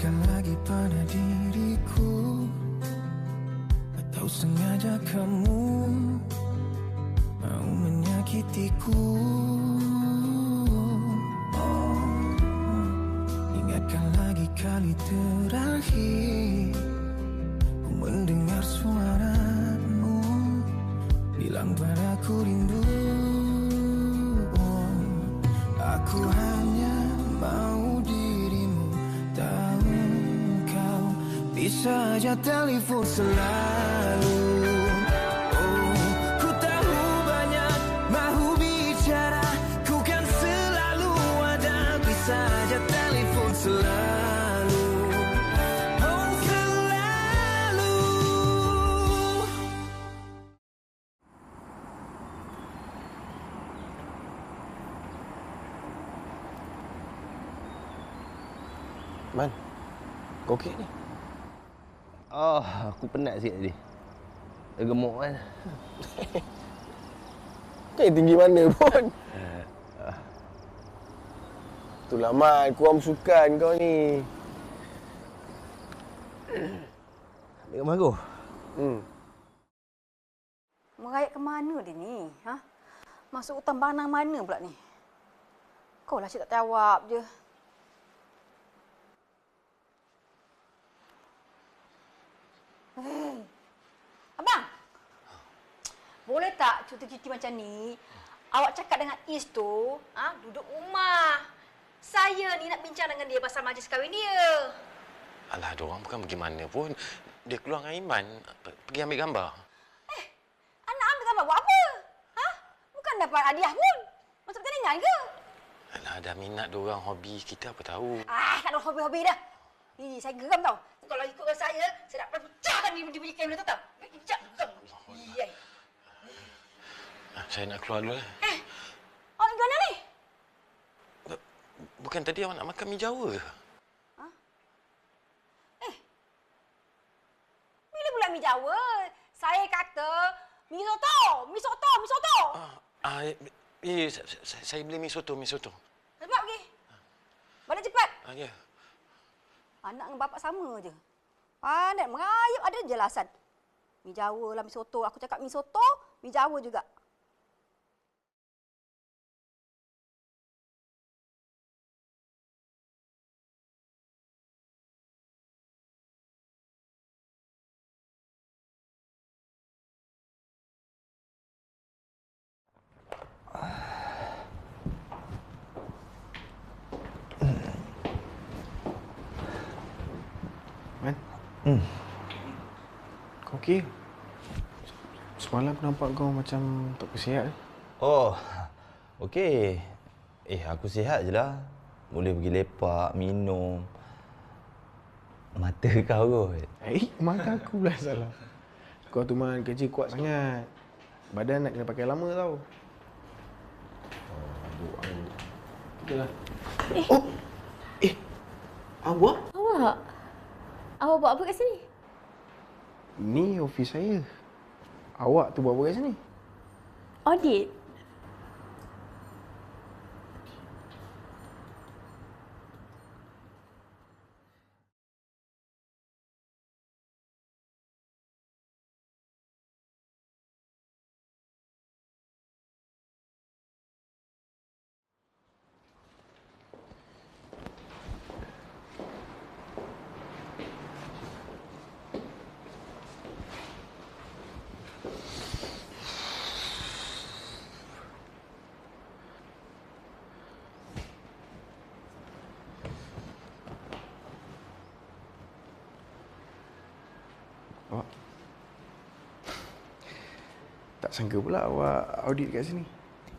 Ingatkan lagi pada diriku, atau sengaja kamu mau menyakitiku. Ingatkan lagi kali terakhir ku mendengar suaramu bilang padaku rindu. Aku hanya mau dirimu tahu, kau bisa aja telepon selalu. Oh, ku tahu banyak mau bicara, ku kan selalu ada. Bisa aja telepon selalu. Oh, selalu. Man, kau okey ni? Aku penat sikit tadi. Dah gemuk kan. Kau tinggi mana pun? Itulah Man, kurang sukan kau ni. Ambil gambar aku. Merayap ke mana dia ni? Ha? Masuk hutan banang mana pula ni? Kau lah cik tak jawab je. Hei. Abang! Boleh tak cuti-cuti macam ni, awak cakap dengan Is tu, duduk rumah. Saya ni nak bincang dengan dia pasal majlis kahwin dia. Alah, diorang bukan bagaimana pun. Dia keluar dengan Iman, pergi ambil gambar. Anak ambil gambar buat apa? Ha? Bukan dapat hadiah pun. Masuk pertandingan ke? Alah, dah minat diorang hobi, kita apa tahu. Tak ada hobi-hobi dah. Saya geram tau. Kalau ikutkan saya nak pecahkan dia punya kamera tu tau. Pecah. Iyai. Saya nak keluar dulu lah. Awak nak mana ni? Bukan tadi awak nak makan mi Jawa ke? Bila pula mi Jawa? Saya kata mi soto. Mi soto. Saya beli mi soto. Cepat pergi. Balik cepat. Ya. Anak dengan bapak sama je. Pandai merayap, ada je alasan. Mi Jawa lah, mi soto. Aku cakap mi soto, mi Jawa juga. Man? Kau okey? Semalam aku nampak kau macam tak bersihat. Okey. Aku sihat je lah. Boleh pergi lepak, minum. Mata kau kot. Mata aku pula salah. Kau tu Man kerja kuat sangat. Badan nak kena pakai lama tau. Aduh. Kita lah. Awak? Awak buat apa kat sini? Ni ofis saya. Awak tu buat apa kat sini? Audit? Awak tak sangka pula awak audit kat sini.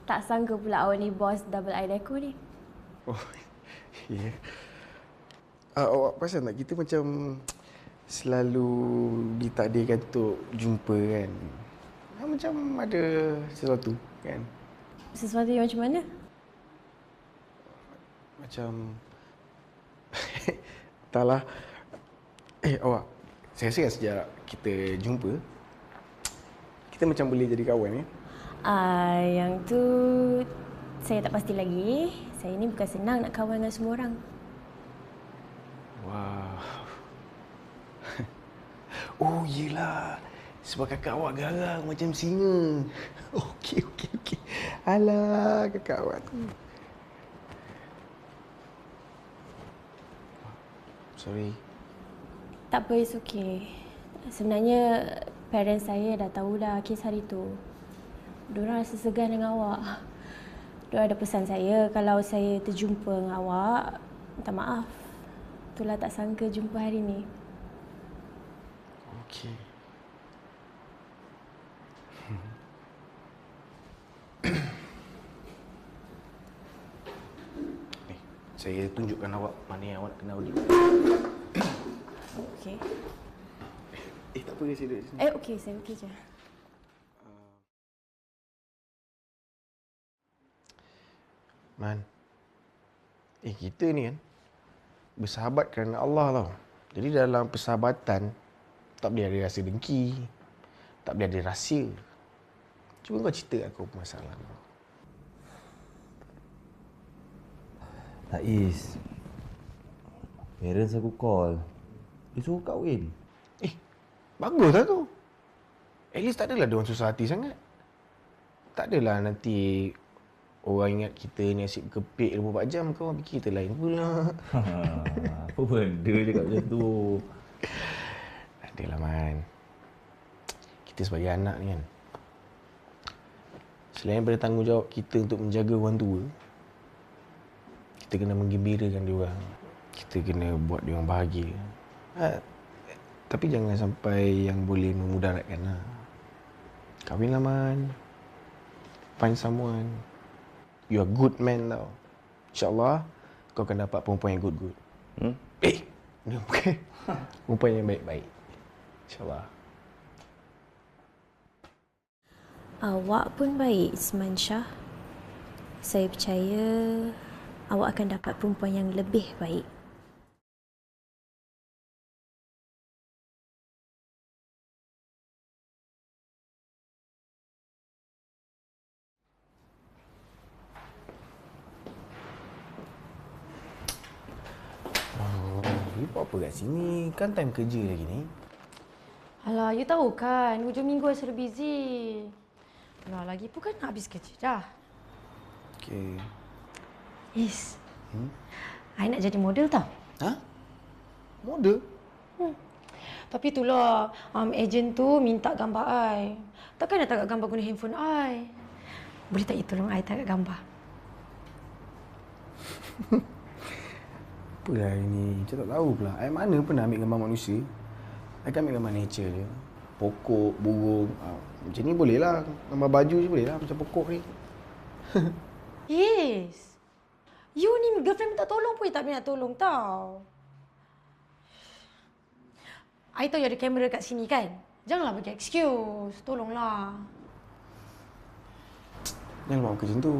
Tak sangka pula awak ni bos double I deco ni. Ya. Awak perasan tak kita macam selalu ditakdirkan untuk jumpa kan? Macam ada sesuatu kan? Sesuatu yang macam mana? Macam entahlah. Awak, saya rasa kan sejak kita jumpa, kita macam boleh jadi kawan ya? Yang tu saya tak pasti lagi. Saya ni bukan senang nak kawan dengan semua orang. Wah. Oh, yelah. Sebab kakak awak garang macam singa. Okey. Alah, kakak awak tu. Sorry. Tak apa, it's okay. Sebenarnya parents saya dah tahulah kes hari tu. Diorang rasa segan dengan awak. Diorang ada pesan saya kalau saya terjumpa dengan awak, minta maaf. Itulah tak sangka jumpa hari ni. Okey. Ni, saya tunjukkan awak mana yang awak nak kena audit. Okey. Tak apa, saya duduk sini. Okey, saya okey je. Man, kita ni kan bersahabat kerana Allah tau. Jadi dalam persahabatan tak boleh ada rasa dengki, tak boleh ada rahsia. Cuba kau cerita aku apa masalah kau. Taiz, parents aku call. Dia suruh kahwin. Baguslah tu. At least tak adalah diorang susah hati sangat. Tak adalah nanti orang ingat kita ni asyik kepik 24 jam, kau fikir kita lain pula. Apa benda cakap macam tu? Tak adalah, Man. Kita sebagai anak ni kan, selain daripada tanggungjawab kita untuk menjaga orang tua, kita kena menggembirakan diorang. Kita kena buat diorang bahagia. Tapi jangan sampai yang boleh memudaratkan lah. Kahwinlah, Man. Find someone. You are good man tau. InsyaAllah kau akan dapat perempuan yang good-good. Ni bukan. Perempuan yang baik-baik. InsyaAllah. Awak pun baik, Isman Shah. Saya percaya awak akan dapat perempuan yang lebih baik. You buat apa kat sini? Kan time kerja lagi ni. Alah, you tahu kan, hujung minggu I selalu busy. Alah, lagi pun kan nak habis kerja dah. Okay. Is, I nak jadi model tau. Ha? Model? Tapi itulah, ejen tu minta gambar I. Takkan nak tangkap gambar guna handphone I. Boleh tak you tolong I tangkap gambar? Apalah ini? Saya tak tahu pula. I mana pernah ambil gambar manusia. I kan ambil gambar nature je. Pokok, burung. Macam ni boleh lah. Gambar baju je boleh lah. Macam pokok ni. Yes. You ni girlfriend minta tolong pun you tak nak tolong tau. I tahu you ada kamera kat sini kan? Janganlah bagi excuse. Tolonglah. Jangan buat macam tu.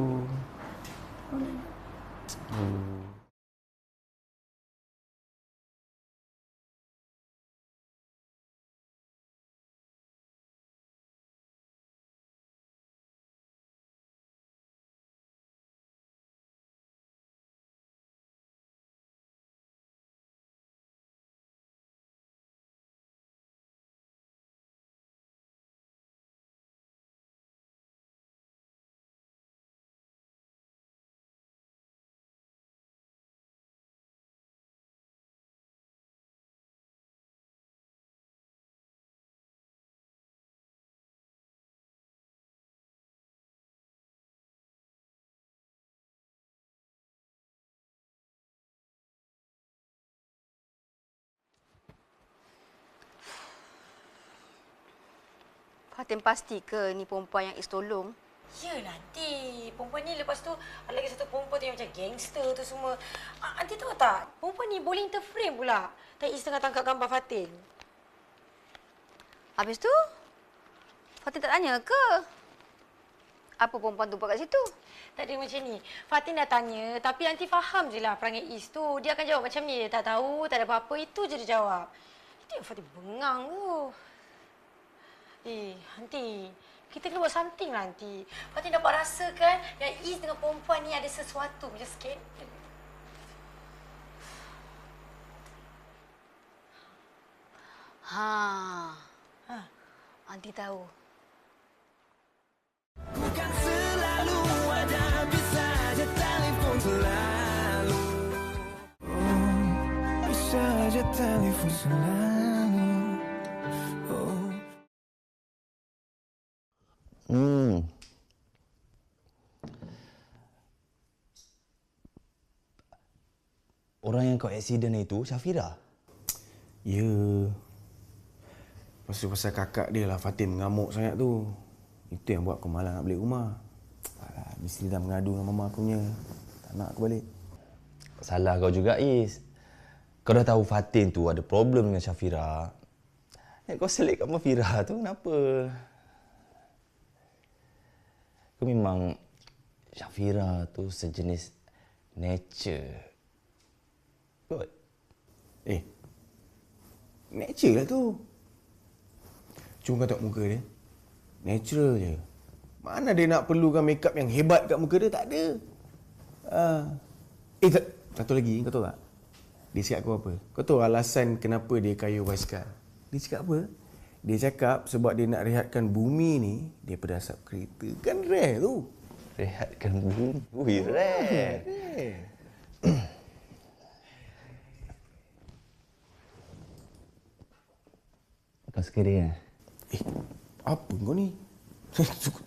Fatin pasti ke ni perempuan yang Is tolong? Ya nanti. Perempuan ni lepas tu ada lagi satu perempuan tu yang macam gangster tu semua. Aunty tahu tak? Perempuan ni boleh interframe pula. Dan Is tengah tangkap gambar Fatin. Habis tu, Fatin tak tanya ke? Apa perempuan tu buat kat situ? Tak ada macam ni. Fatin dah tanya tapi aunty faham je lah perangai Is tu. Dia akan jawab macam ni. Dia tak tahu, tak ada apa-apa. Itu je dia jawab. Itu yang Fatin bengang tu. Aunty, kita kena buat something lah, Aunty. Fatin dapat rasa kan yang Is dengan perempuan ni ada sesuatu macam skandal. Aunty tahu. Bukan selalu ada, bisa aja telefon selalu. Oh, bisa aja telefon selalu. Oh. Orang yang kau accident itu, Syafira? Ya. Lepas tu pasal kakak dia lah, Fatin mengamuk sangat tu. Itu yang buat aku malas nak balik rumah. Alah, mesti dah mengadu dengan mama aku punya. Tak nak aku balik. Salah kau juga, Is. Kau dah tahu Fatin tu ada problem dengan Syafira. Kau selit kat Mafira tu, kenapa? Kau memang Syafira tu sejenis nature. Kot. Nature lah tu. Cuma kau tengok muka dia. Natural je. Mana dia nak perlukan makeup yang hebat kat muka dia? Tak ada. Satu lagi, kau tahu tak? Dia cakap aku apa? Kau tahu alasan kenapa dia kayuh basikal? Dia cakap apa? Dia cakap sebab dia nak rehatkan bumi ni daripada asap kereta. Kan rare tu. Rehatkan bumi. Ui, rare. Kau suka dia? Apa kau ni?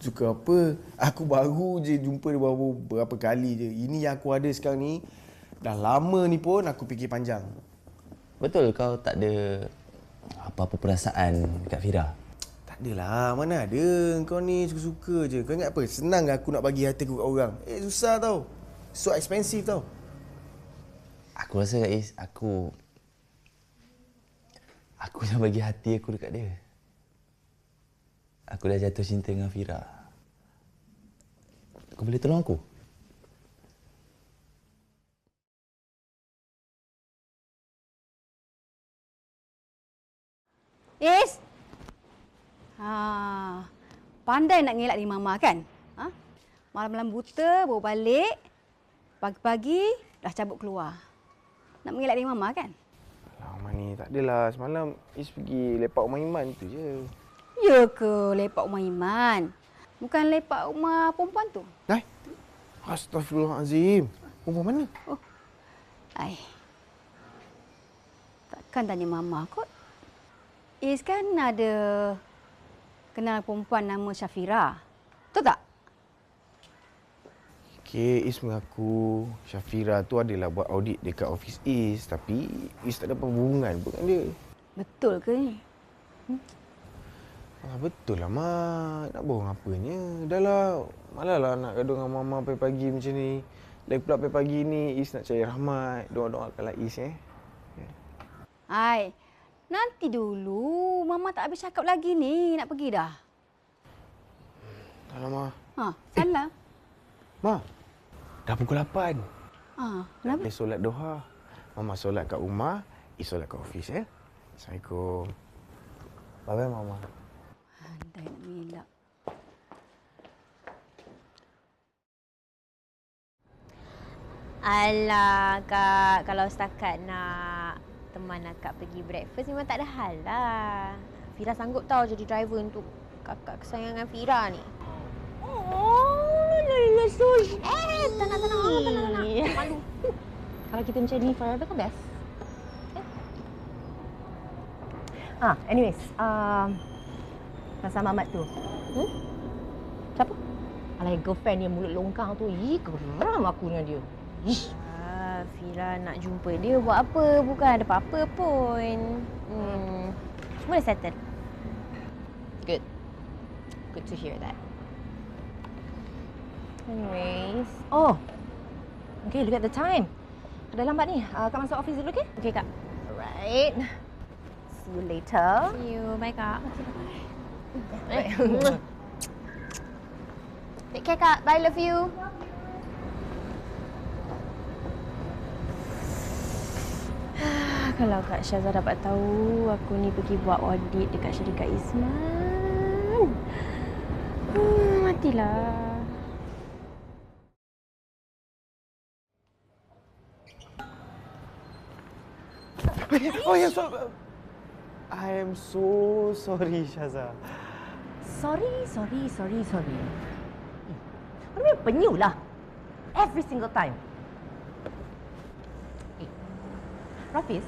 Suka apa? Aku baru je jumpa dia berapa kali je. Ini yang aku ada sekarang ni. Dah lama ni pun aku fikir panjang. Betul kau tak ada apa-apa perasaan dekat Fira? Tak adalah. Mana ada. Kau ni suka-suka je. Kau ingat apa? Senang aku nak bagi hati aku kat orang. Susah tau. So expensive tau. Aku rasa Is, aku dah bagi hati aku dekat dia. Aku dah jatuh cinta dengan Fira. Kau boleh tolong aku? Is! Pandai nak ngelak ni Mama kan? Malam-malam buta, baru balik. Pagi-pagi, dah cabut keluar. Nak mengelak ni Mama kan? Lama ni tak adalah. Semalam Is pergi lepak rumah Iman tu je. Ya ke lepak rumah Iman? Bukan lepak rumah perempuan tu? Astaghfirullahalazim. Perempuan mana? Takkan tanya Mama kot. Is kan ada kenal perempuan nama Syafira. Betul tak? Okey, Is mengaku Syafira tu adalah buat audit dekat office Is. Tapi Is tak ada hubungan pun dengan dia. Betul ke ni? Betul lah, Mak. Nak bohong apanya. Dah lah, malah nak gaduh dengan Mama pagi-pagi macam ni. Lagi pula pagi-pagi ni, Is nak cari rahmat. Doa-doakanlah Is, Hai, nanti dulu. Mama tak habis cakap lagi ni. Nak pergi dah. Dah lah, Ma. Salam. Ma, dah pukul 8. Kenapa? Dia solat doha. Mama solat kat rumah, Is solat kat office, Assalamualaikum. Bye-bye, Mama. Andai nak mengelak. Alah, Kak. Kalau setakat nak teman Kak pergi breakfast memang tak ada hal lah. Fira sanggup tau jadi driver untuk kakak kesayangan Fira ni. Sush. Tenang. Malu. Kalau kita macam ni forever kan best. Anyways, Rasa Mamat tu. Siapa? Alah, girlfriend dia mulut longkang tu. Geram aku dengan dia. Fira nak jumpa dia buat apa? Bukan ada apa-apa pun. Semua dah settle. Good. Good to hear that. Anyways. Okay, look at the time. Dah lambat ni. Kak masuk office dulu, okay? Okay, Kak. Alright. See you later. See you. Bye, Kak. Take care, Kak. Bye, love you. Kalau Kak Syazah dapat tahu aku ni pergi buat audit dekat syarikat Isman. Matilah. I am so sorry, Syazah. Sorry. Kau ni penyuh lah. Every single time. Rafiz,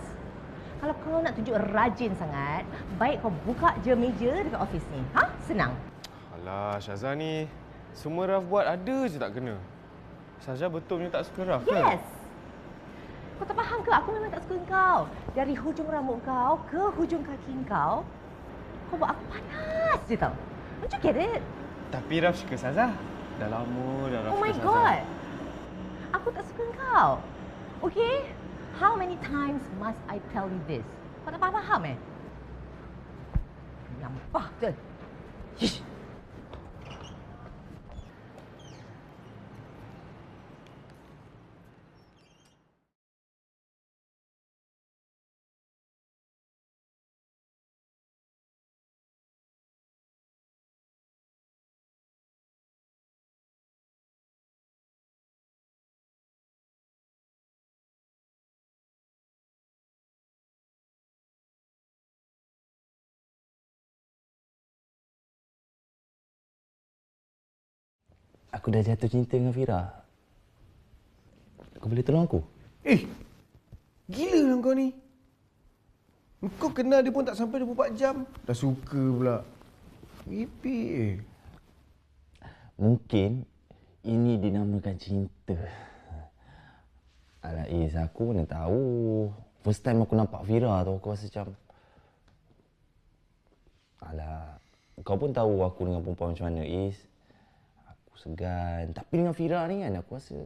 kalau kau nak tunjuk rajin sangat, baik kau buka je meja dekat office ni. Ha? Senang. Alah, Syazah ni semua Raf buat ada je tak kena. Syazah betul punya tak suka Raf kan? Yes. Kau tak faham ke? Aku memang tak suka kau. Dari hujung rambut kau ke hujung kaki kau, kau buat aku panas je tau. Don't you get it? Tapi Raf suka Syazah. Dah lama dah Raf Oh my suka God. Syazah. Aku tak suka kau. Okay? How many times must I tell you this? Kau tak faham eh? Nampak ke? Hish. Aku dah jatuh cinta dengan Fira. Kau boleh tolong aku? Gila lah kau ni. Kau kenal dia pun tak sampai 24 jam. Dah suka pula. Mimpi. Mungkin ini dinamakan cinta. Alah Is, aku mana tahu. First time aku nampak Fira tu, aku rasa macam... Alah, kau pun tahu aku dengan perempuan macam mana, Is. Segan. Tapi dengan Fira ni kan aku rasa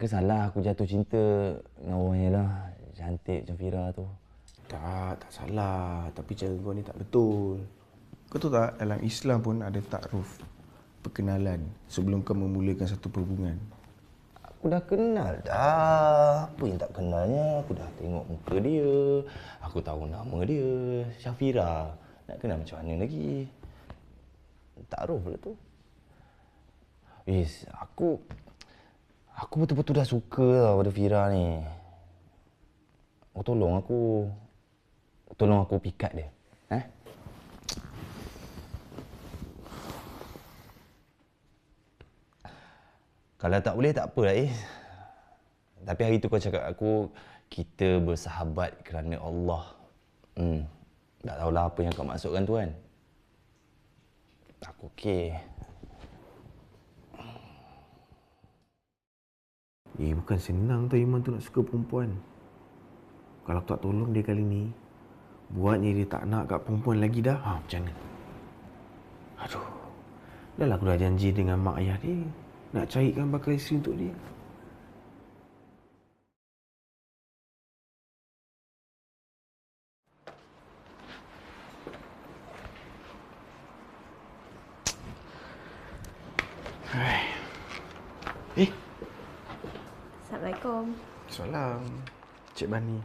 salah aku jatuh cinta dengan orang yang lah cantik macam Fira tu. Tak salah. Tapi cara kau ni tak betul. Kau tahu tak, dalam Islam pun ada takruf, perkenalan sebelum kau memulakan satu perhubungan. Aku dah kenal dah. Apa yang tak kenalnya? Aku dah tengok muka dia. Aku tahu nama dia. Syafira. Nak kenal macam mana lagi? Taruh pula tu. Is, aku betul-betul dah suka tau pada Fira ni. Tolong aku pikat dia. Kalau tak boleh tak apalah, Is. Tapi hari tu kau cakap aku kita bersahabat kerana Allah. Tak tahulah apa yang kau maksudkan tu kan. Aku okey. Bukan senang tu Iman tu nak suka perempuan. Kalau tak tolong dia kali ni, buatnya dia tak nak kat perempuan lagi dah. Macam mana? Aduh. Dah lah aku dah janji dengan mak ayah dia nak carikan bakal isteri untuk dia. Assalamualaikum. Salam, Cik Bani.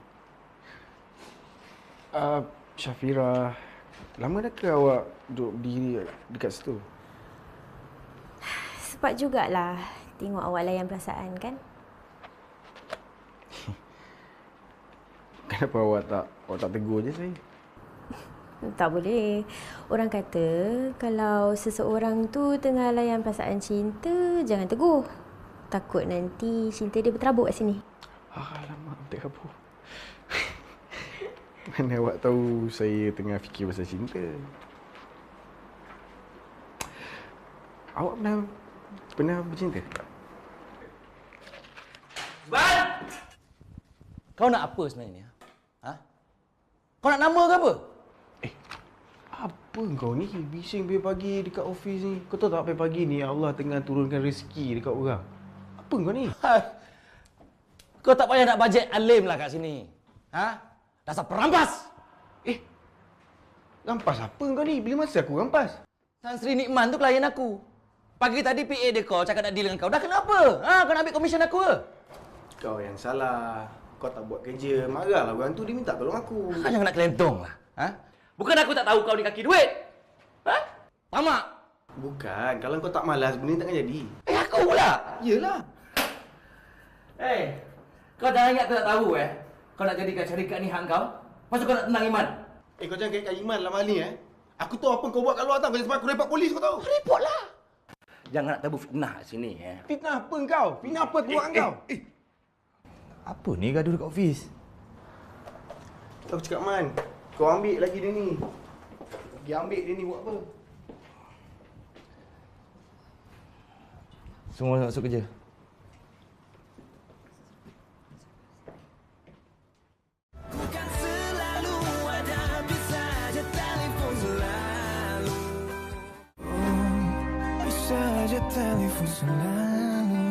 Syafira, lama dah ke awak duduk berdiri dekat situ? Sempat jugalah tengok awak layan perasaan kan? Kenapa awak tak tegur je saya? Tak boleh. Orang kata kalau seseorang tu tengah layan perasaan cinta, jangan tegur. Takut nanti cinta dia berterabuk kat sini. Alamak, terabuk. Mana awak tahu saya tengah fikir pasal cinta? Awak pernah bercinta? Ban! Kau nak apa sebenarnya? Kau nak nama ke apa? Apa kau ni? Bising pagi-pagi dekat ofis ni. Kau tahu tak pagi-pagi ni Allah tengah turunkan rezeki dekat orang. Apa kau ni? Kau tak payah nak bajet alim lah kat sini. Dasar perampas! Rampas apa kau ni? Bila masa aku rampas? Tan Sri Nikman tu klien aku. Pagi tadi PA dia call cakap nak deal dengan kau. Dah kenapa? Kau nak ambil komisen aku ke? Kau yang salah. Kau tak buat kerja. Marahlah orang tu, dia minta tolong aku. Jangan nak kelentong lah. Bukan aku tak tahu kau ni kaki duit. Faham tak? Bukan. Kalau kau tak malas, benda ni takkan jadi. Aku pula. Yelah. Kau jangan ingat aku tak tahu Kau nak jadikan syarikat ni hak kau. Pasal kau nak tenang Iman. Kau jangan kaitkan Iman dalam hal ni, Aku tahu apa kau buat kat luar tau. Kau sebab aku report polis, kau tahu. Report lah. Jangan nak tabur fitnah kat sini, Fitnah apa kau? Fitnah apa aku buat kau? Apa ni gaduh dekat office? Aku cakap, Man, kau ambil lagi dia ni. Pergi ambil dia ni buat apa? Semua masuk kerja. Bukan selalu ada, bisa aja telefon selalu. Oh, bisa aja telefon selalu.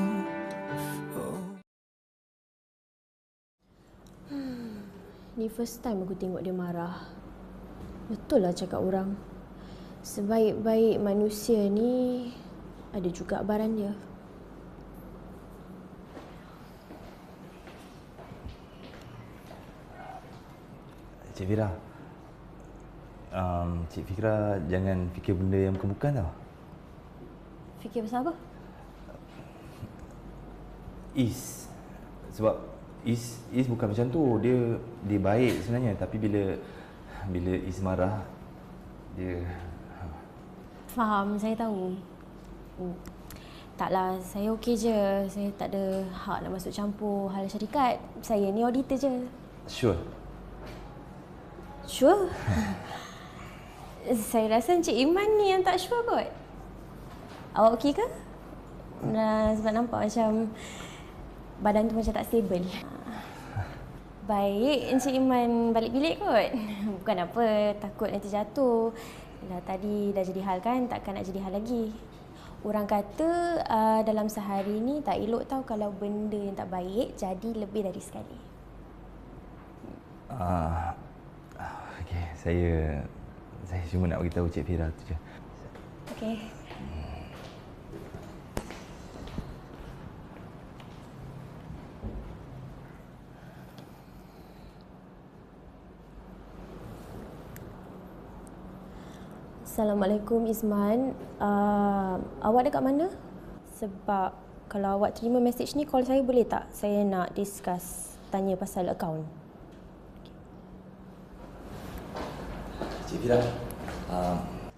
Oh. Ni first time aku tengok dia marah. Betul lah cakap orang. Sebaik-baik manusia ni ada juga baran dia. Cik Fira. Cik Fira jangan fikir benda yang bukan-bukan tau. Fikir pasal apa? Is. Sebab Is bukan macam tu. Dia baik sebenarnya, tapi bila Is marah, dia Faham, saya tahu. Taklah, saya okey je. Saya tak ada hak nak masuk campur hal syarikat. Saya ni auditor je. sure. Sure? Saya rasa Encik Iman ni yang tak sure kot. Awak okey ke? Sebab nampak macam badan tu macam tak stable. Baik, Encik Iman balik bilik kot. Bukan apa, takut nanti jatuh. Dah tadi dah jadi hal kan, takkan nak jadi hal lagi. Orang kata dalam sehari ni tak elok tau kalau benda yang tak baik jadi lebih dari sekali. Okey, saya cuma nak beritahu Cik Fira tu je. Okey. Assalamualaikum Izman. Awak dekat mana? Sebab kalau awak terima mesej ni, call saya boleh tak? Saya nak discuss, tanya pasal akaun. Cik Fira.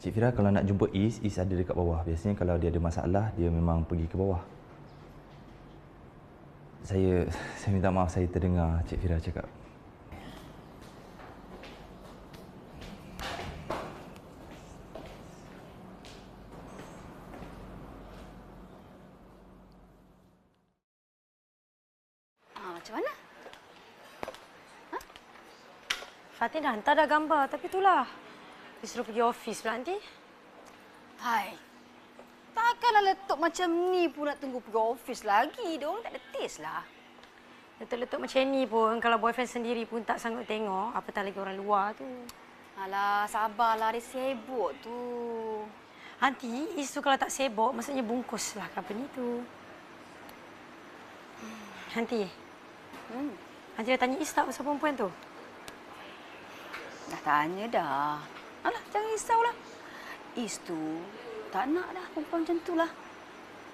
Cik Fira kalau nak jumpa Is ada dekat bawah. Biasanya kalau dia ada masalah, dia memang pergi ke bawah. Saya minta maaf saya terdengar Cik Fira cakap. Macam mana? Fatin dah hantar dah gambar, tapi itulah. Dia suruh pergi office pula nanti. Hai. Takkanlah letup macam ni pun nak tunggu pergi office lagi. Dia orang tak ada taste lah. Letup-letup macam ni pun, kalau boyfriend sendiri pun tak sanggup tengok, apatah lagi orang luar tu. Alah, sabarlah. Dia sibuk tu. Nanti, isu kalau tak sibuk, maksudnya bungkuslah company tu. Nanti, nanti dah tanya Is tak pasal perempuan tu? Dah tanya dah. Alah, jangan risaulah. Is tu tak nak dah perempuan macam tu lah.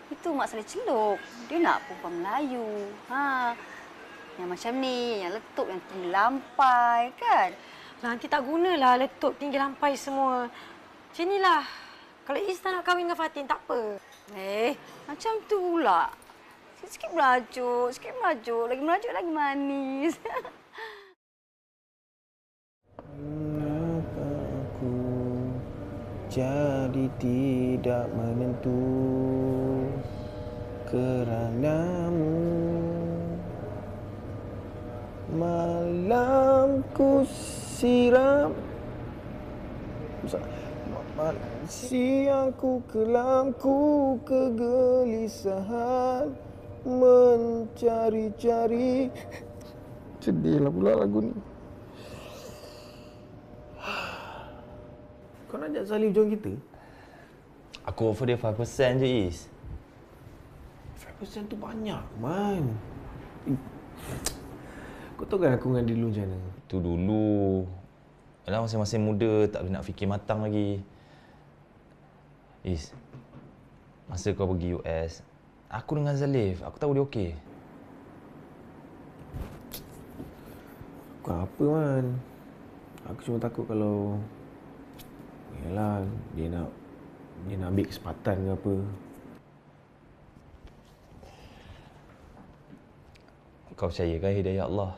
Itu Mak Saleh celuk. Dia nak perempuan Melayu. Yang macam ni, yang letup, yang tinggi lampai, kan? Nanti tak gunalah letup, tinggi lampai semua. Macam inilah. Kalau Is tak nak kahwin dengan Fatin, tak apa. Macam tu pula. Sikit merajuk, lagi merajuk, lagi manis. Kenapa aku jadi tidak menentu keranamu? Malamku siram, siangku kelamku kegelisahan mencari-cari. Sedihlah pula lagu ni. Kau nak ajak Salif join kita? Aku offer dia 5% je, Is. 5% tu banyak, Man. Kau tahu kan aku dengan dia dulu macam mana? Tu dulu. Alah, masing-masing muda, tak boleh nak fikir matang lagi. Is, masa kau pergi US, aku dengan Zalif, aku tahu dia okey. Bukan apa, Man. Aku cuma takut kalau yalah dia nak ambil kesempatan ke apa. Kau percayakan hidayah Allah.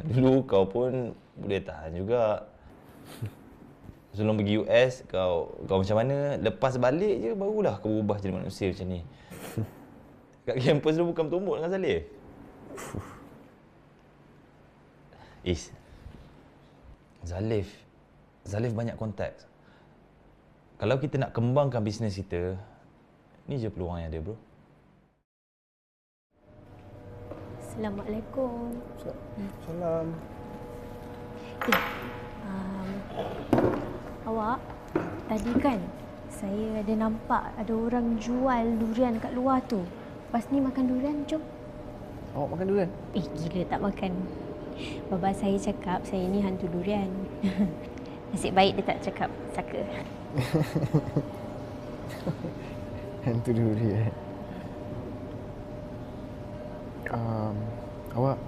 Dulu kau pun boleh tahan juga. Sebelum pergi US, kau macam mana? Lepas balik je barulah kau berubah jadi manusia macam ni. Kat kampus tu bukan bertumbuk dengan Zalif. Zalif banyak kontak. Kalau kita nak kembangkan bisnes kita, ni je peluang yang ada, bro. Assalamualaikum. Salam. Awak, tadi kan saya ada nampak ada orang jual durian kat luar tu. Lepas ni makan durian, jom. Awak makan durian? Gila tak makan. Baba saya cakap saya ni hantu durian. Nasib baik dia tak cakap saka. Hantu durian. Awak,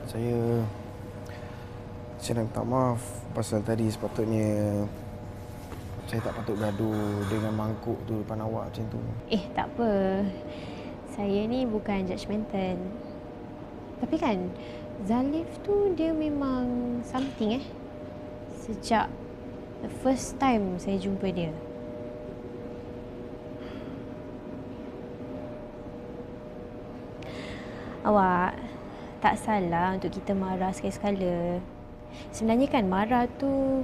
saya nak minta maaf pasal tadi sepatutnya saya tak patut gaduh dengan mangkuk tu depan awak macam tu. Tak apa. Saya ni bukan judgemental. Tapi kan, Zalif tu dia memang something Sejak the first time saya jumpa dia. Awak, tak salah untuk kita marah sekali-sekala. Sebenarnya kan marah tu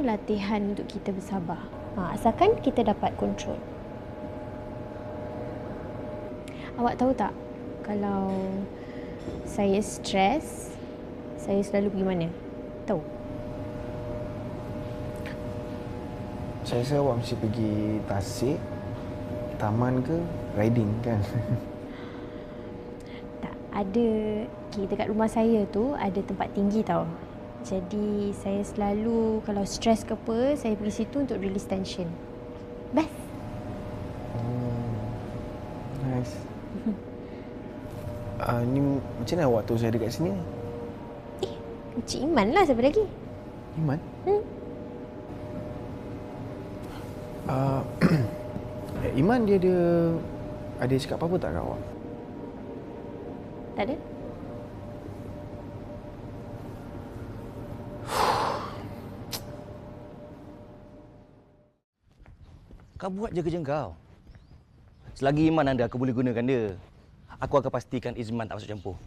latihan untuk kita bersabar. Asalkan kita dapat kontrol. Awak tahu tak, kalau saya stres, saya selalu pergi mana? Tahu? Saya rasa awak mesti pergi Tasik, taman ke riding kan? Tak, ada. Dekat rumah saya tu ada tempat tinggi tau. Jadi saya selalu kalau stres ke apa, saya pergi situ untuk release tension. Best. Nice. Ni macam mana awak tahu saya ada kat sini? Encik Iman lah, siapa lagi? Iman? Iman dia ada cakap apa-apa tak kat awak? Tak ada. Kau buat je kerja kau. Selagi Iman ada, aku boleh gunakan dia. Aku akan pastikan Izman tak masuk campur.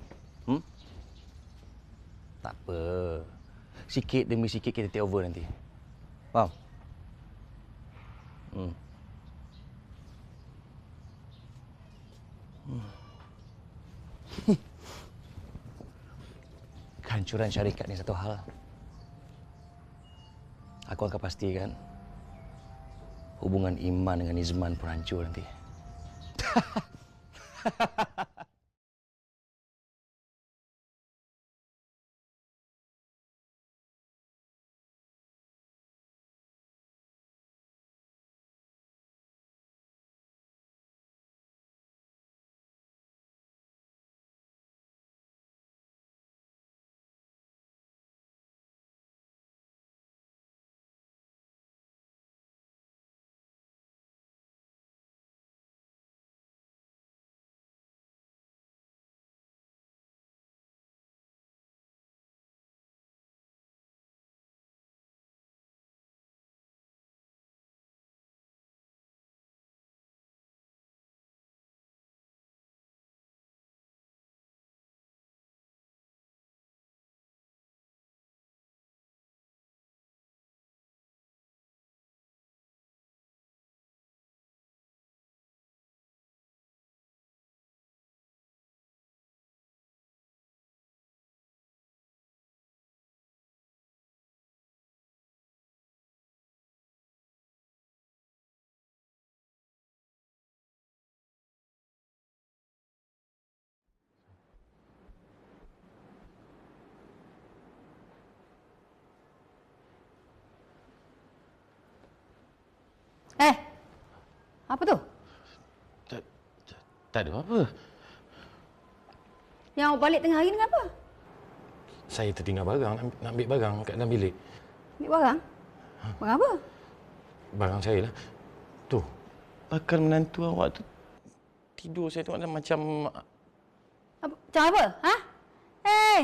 Tak apa. Sikit demi sikit kita take over nanti. Faham? Kehancuran syarikat ni satu hal. Aku akan pastikan hubungan Iman dengan Izman pun hancur nanti. Apa tu? Tak ada apa. Yang awak balik tengah hari ni kenapa? Saya tertinggal barang, nak ambil barang kat dalam bilik. Ambil barang? Barang apa? Barang saya lah. Tu, bakal menantu awak tu tidur saya tengok macam... Macam apa? Ha? Hei!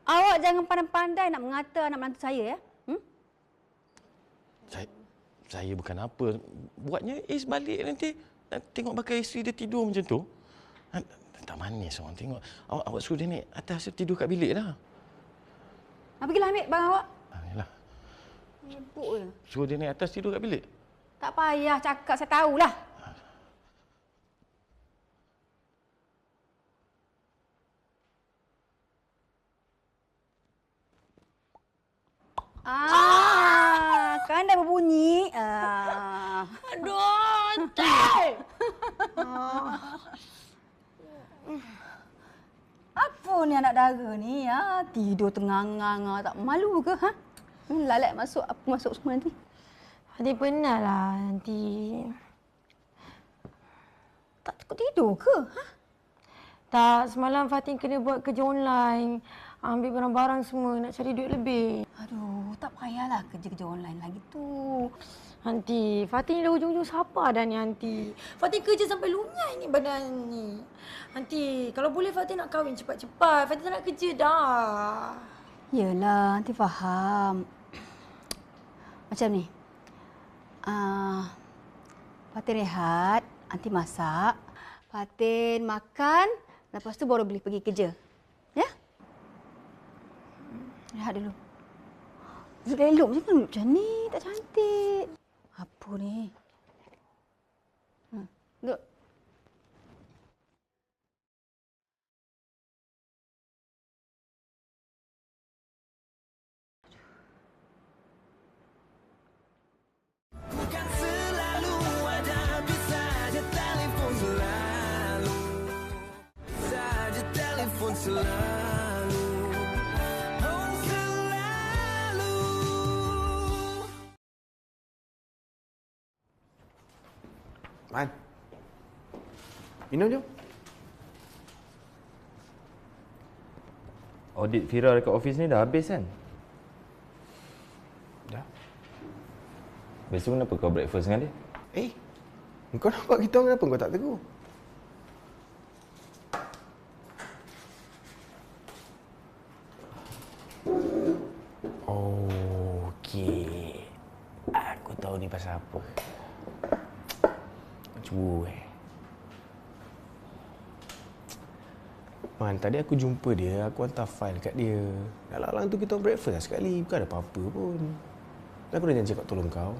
Awak jangan pandai-pandai nak mengata anak menantu saya, ya? Saya bukan apa. Buatnya Is balik nanti tengok bakal isteri dia tidur macam tu. Tak manis orang tengok. Awak suruh dia naik atas tidur kat bilik dah. Pergilah ambil barang awak. Yalah. Sibuk je. Suruh dia naik atas tidur kat bilik. Tak payah cakap, saya tahulah. Kan dah berbunyi. Aduh, Cik! Apa ni anak dara ni? Ya? Tidur tengah-nganga. Tak malu ke? Ha? Lalat masuk, apa masuk semua nanti? Adik penat lah nanti. Tak cukup tidur ke? Ha? Tak, semalam Fatin kena buat kerja online. Ambil barang-barang semua, nak cari duit lebih. Aduh, tak payahlah kerja-kerja online lagi tu. Aunty, Fatin dah ujung-ujung siapa dah ni, Aunty? Fatin kerja sampai lunyai ni badan ni. Aunty, kalau boleh Fatin nak kahwin cepat-cepat. Fatin tak nak kerja dah. Yelah, Aunty faham. Macam ni. Fatin rehat, Aunty masak. Fatin makan, lepas tu baru boleh pergi kerja. Ya? Rehat dulu. Duduk elok macam ni, tak cantik. Apa ni? Duduk. Bukan selalu ada, bisa je telefon selalu. Bisa je telefon selalu. Oh selalu. Man. Minum jom. Audit Fira dekat office ni dah habis kan? Dah. Besok kenapa kau breakfast dengan dia? Kau nampak kita orang, kenapa kau tak tegur? Okey. Aku tahu ni pasal apa. Cemburu Man, tadi aku jumpa dia, aku hantar file kat dia. Alang-alang tu kita breakfast lah sekali, bukan ada apa-apa pun. Dan aku dah janji kat tolong kau.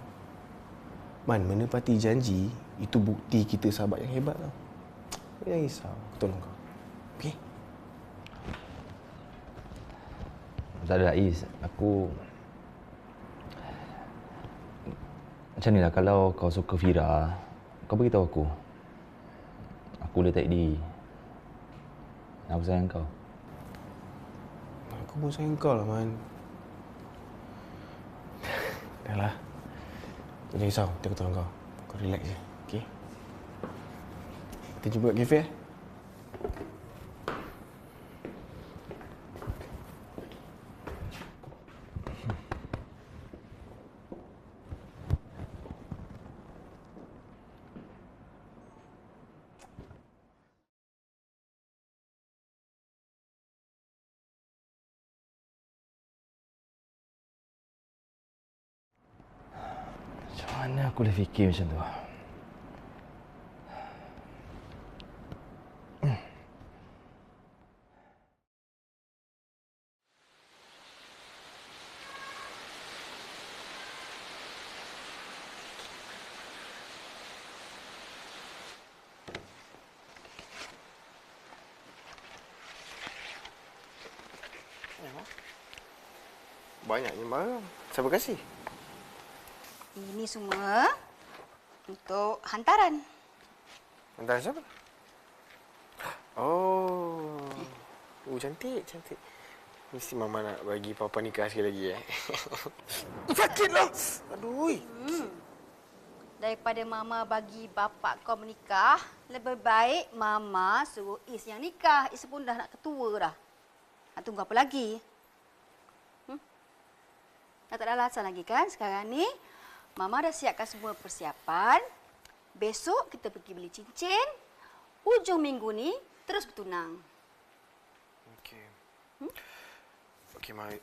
Man, menepati janji, itu bukti kita sahabat yang hebat tau. Jangan risau, aku tolong kau. Okey? Tak ada Is, aku... Macam ni lah, kalau kau suka Fira, kau beritahu aku. Aku boleh tarik diri. Aku sayang kau. Aku pun sayang kau lah, Man. Dah lah. Jangan risau, nanti aku tolong kau. Kau relax je, okey? Kita jumpa kat kafe, Macam mana aku boleh fikir macam tu? Banyaknya barang. Siapa kasih? Ini semua untuk hantaran. Hantaran siapa? Oh. Cantik, cantik. Mesti Mama nak bagi Papa nikah sekali lagi, Sakitlah. Aduh. Daripada Mama bagi bapa kau menikah, lebih baik Mama suruh Is yang nikah. Is pun dah nak ketua dah. Nak tunggu apa lagi? Dah tak ada alasan lagi kan sekarang ni. Mama dah siapkan semua persiapan. Besok kita pergi beli cincin. Ujung minggu ni terus bertunang. Okey. Okey, Mak.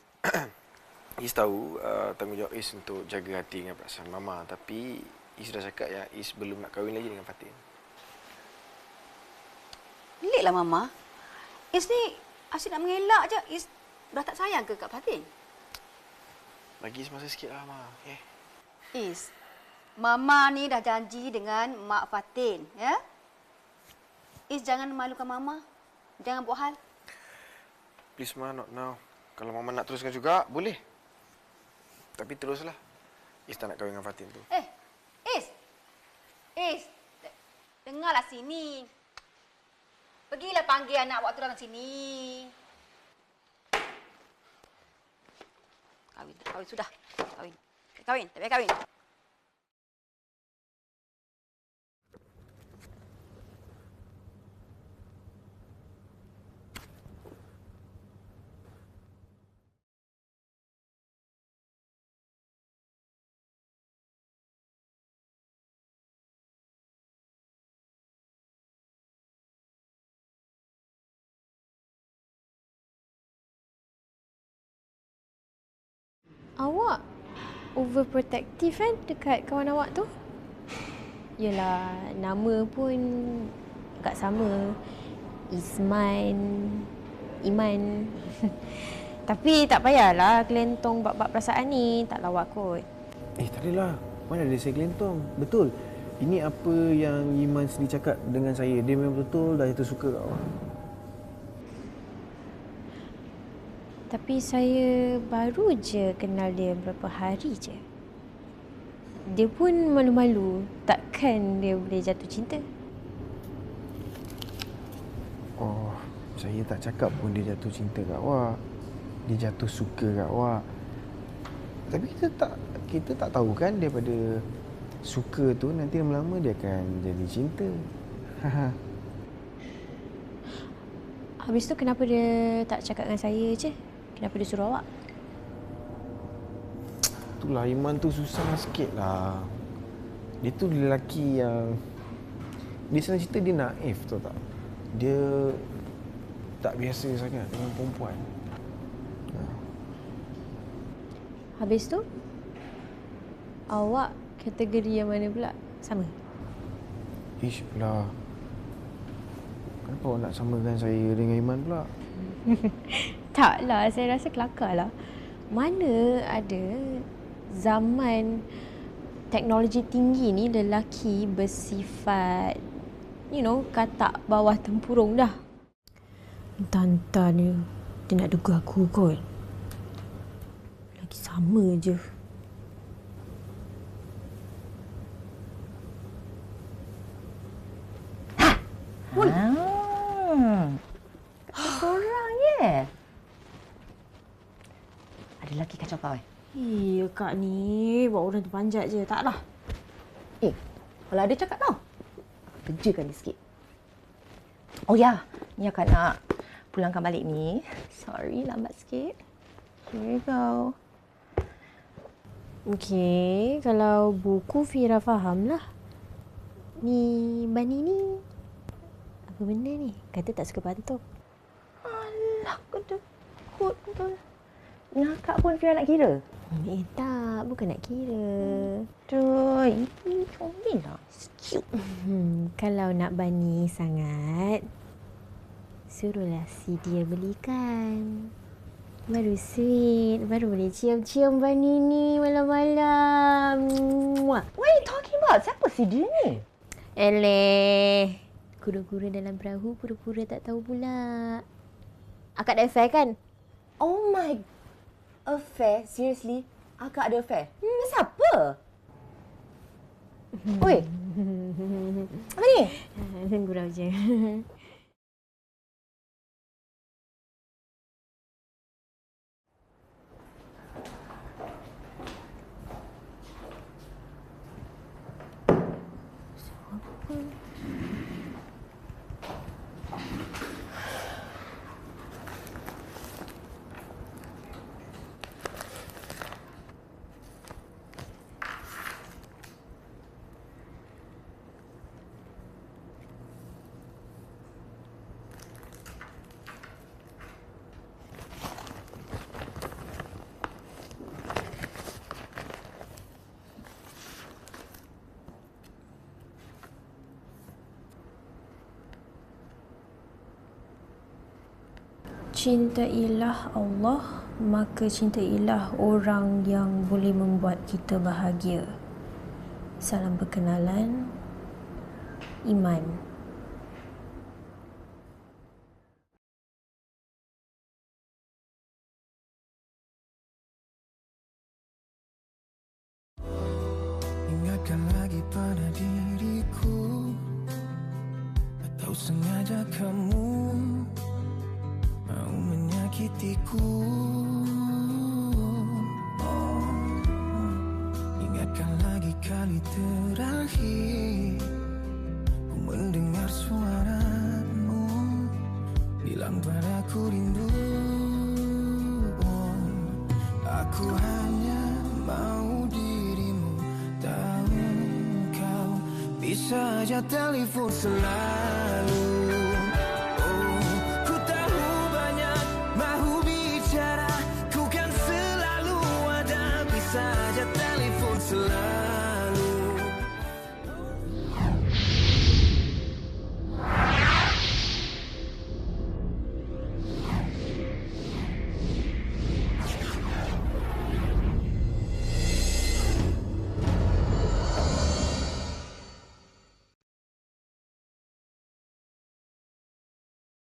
Is tahu tanggungjawab Is untuk jaga hati dengan perasaan Mama. Tapi Is dah cakap yang Is belum nak kahwin lagi dengan Fatin. Peliklah Mama. Is ni asyik nak mengelak je. Is dah tak sayang ke kat Fatin? Bagi Is masa sikitlah, Mak. Okay. Is, Mama ni dah janji dengan Mak Fatin, ya? Is, jangan malukan Mama. Jangan buat hal. Please, Ma, not now. Kalau Mama nak teruskan juga, boleh. Tapi teruslah. Is tak nak kahwin dengan Fatin tu. Is, dengarlah sini. Pergilah panggil anak awak tu dalam sini. Kahwin sudah. Kahwin, tak payah kahwin. Awak overprotective kan dekat kawan awak tu? Yelah, nama pun agak sama. Isman, Iman. Tapi tak payahlah kelentong bab-bab perasaan ni. Tak lawak kot. Tak adalah. Mana ada saya kelentong. Betul. Ini apa yang Iman sendiri cakap dengan saya. Dia memang betul dah jatuh suka kat awak. Tapi saya baru je kenal dia berapa hari je. Dia pun malu-malu. Takkan dia boleh jatuh cinta? Oh, saya tak cakap pun dia jatuh cinta kat awak. Dia jatuh suka kat awak. Tapi kita tak tahu kan daripada suka tu nanti lama-lama dia akan jadi cinta. Habis tu kenapa dia tak cakap dengan saya je? Kenapa dia suruh awak? Itulah Iman tu susah sikit lah. Dia tu lelaki yang... Dia senang cerita dia naif, tahu tak? Dia tak biasa sangat dengan perempuan. Habis tu, awak kategori yang mana pula? Sama? Ish pula. Kenapa awak nak samakan saya dengan Iman pula? Taklah, saya rasa kelakar lah. Mana ada zaman teknologi tinggi ni lelaki bersifat, katak bawah tempurung dah. Entah-entah ni, dia nak duga aku kot. Lagi sama je. Korang ye? Ada lelaki kacau kau Ya kak ni, buat orang tu panjat je. Taklah. Kalau ada cakap tau. Kerjakan dia sikit. Oh ya, ni akak nak pulangkan balik ni. Sorry, lambat sikit. Here you go. Okey, kalau buku Fira faham lah. Ni Bani ni apa benda ni? Kata tak suka pantop. Alah, kedekut betul. Ngakak pun Fira nak kira? Tak, bukan nak kira. Aduh, ini comel lah. Cute. Kalau nak Bani sangat, suruhlah si dia belikan. Baru sweet, baru boleh cium-cium Bani ni malam-malam. What are you talking about? Siapa si dia ni? Eleh, kura-kura dalam perahu pura-pura tak tahu pula. Akak ada affair kan? Oh my... Affair? Seriously? Akak ada affair? Siapa? Oi! Apa ni? Gurau je. Cintailah Allah, maka cintailah orang yang boleh membuat kita bahagia. Salam perkenalan, Iman. Ingatkan lagi pada diriku, atau sengaja kamu mau menyakitiku. Ingatkan lagi kali terakhir ku mendengar suaramu bilang padaku rindu. Aku hanya mau dirimu tahu, kau bisa aja telepon selalu.